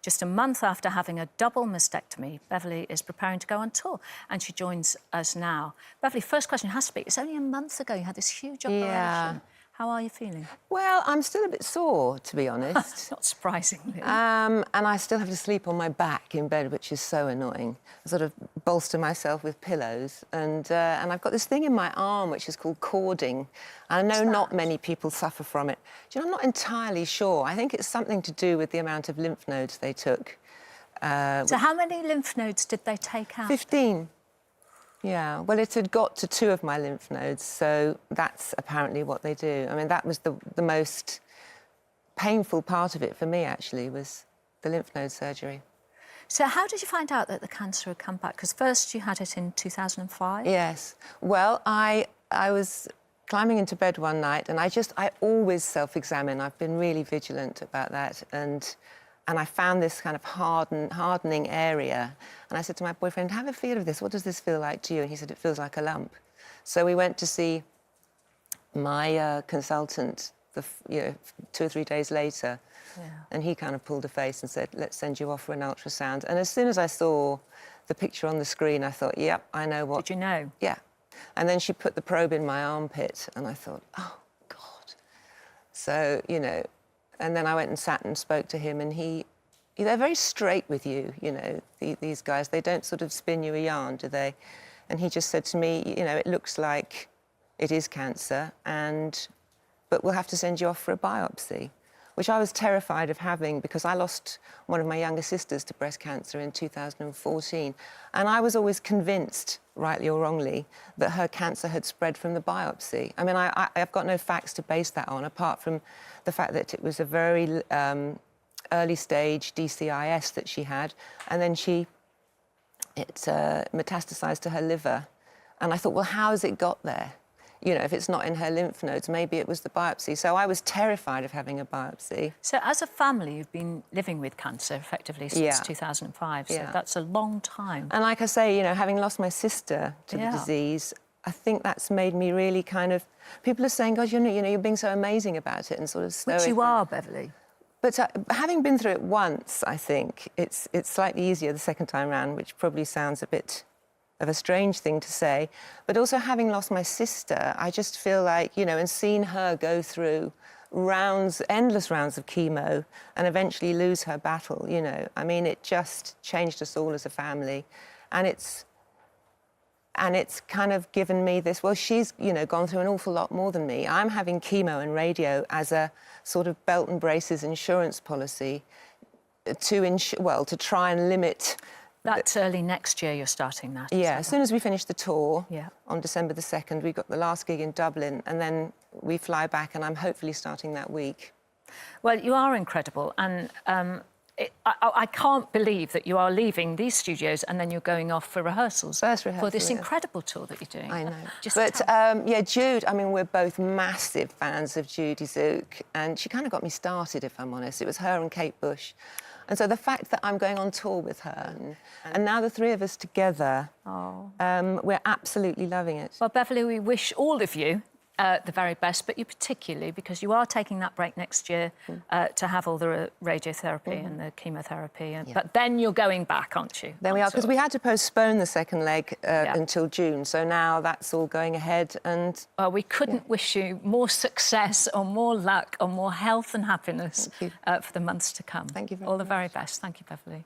Just a month after having a double mastectomy, Beverley is preparing to go on tour, and she joins us now. Beverley, first question has to be, it's only a month ago you had this huge operation. Yeah. How are you feeling? Well, I'm still a bit sore, to be honest. Not surprisingly. And I still have to sleep on my back in bed, which is so annoying. I sort of bolster myself with pillows. And I've got this thing in my arm which is called cording. I know not many people suffer from it. Do you know, I'm not entirely sure. I think it's something to do with the amount of lymph nodes they took. So how many lymph nodes did they take out? 15. Yeah, well, it had got to 2 of my lymph nodes, so that's apparently what they do. I mean, that was the most painful part of it for me, actually, was the lymph node surgery. So how did you find out that the cancer had come back? Because first you had it in 2005? Yes. Well, I was climbing into bed one night, and I always self-examine. I've been really vigilant about that, and I found this kind of hardening area. And I said to my boyfriend, have a feel of this. What does this feel like to you? And he said, it feels like a lump. So we went to see my consultant 2 or 3 days later. Yeah. And he kind of pulled a face and said, let's send you off for an ultrasound. And as soon as I saw the picture on the screen, I thought, yep, I know what. Did you know? Yeah. And then she put the probe in my armpit, and I thought, oh, God. So, you know, and then I went and sat and spoke to him, and they're very straight with you, you know, these guys. They don't sort of spin you a yarn, do they? And he just said to me, you know, it looks like it is cancer, but we'll have to send you off for a biopsy, which I was terrified of having because I lost one of my younger sisters to breast cancer in 2014. And I was always convinced, rightly or wrongly, that her cancer had spread from the biopsy. I mean, I've got no facts to base that on, apart from the fact that it was a very early stage DCIS that she had, and then it metastasized to her liver. And I thought, well, how has it got there? You know, if it's not in her lymph nodes, maybe it was the biopsy. So I was terrified of having a biopsy. So as a family, you've been living with cancer effectively since 2005, so that's a long time. And like I say, you know, having lost my sister to the disease, I think that's made me really kind of... People are saying, God, you're being so amazing about it and sort of stoic. Which you are, Beverley. But having been through it once, I think, it's slightly easier the second time round, which probably sounds a bit of a strange thing to say. But also having lost my sister, I just feel like, you know, and seeing her go through endless rounds of chemo and eventually lose her battle, you know, I mean, it just changed us all as a family. And it's kind of given me this, well, she's, you know, gone through an awful lot more than me. I'm having chemo and radio as a sort of belt and braces insurance policy to try and limit... That's early next year you're starting that. Yeah, as soon as we finish the tour on December the 2nd, we've got the last gig in Dublin, and then we fly back, and I'm hopefully starting that week. Well, you are incredible, and I can't believe that you are leaving these studios and then you're going off for rehearsals. First rehearsal, for this incredible tour that you're doing. I know. Yeah, Jude, I mean, we're both massive fans of Judy Zook, and she kind of got me started, if I'm honest. It was her and Kate Bush. And so the fact that I'm going on tour with her, and now the 3 of us together, we're absolutely loving it. Well, Beverley, we wish all of you the very best, but you particularly, because you are taking that break next year to have all the radiotherapy and the chemotherapy. But then you're going back, aren't you? Then we are, because we had to postpone the second leg until June, so now that's all going ahead. And well, we couldn't wish you more success or more luck or more health and happiness for the months to come. Thank you very much. All the very best. Thank you, Beverley.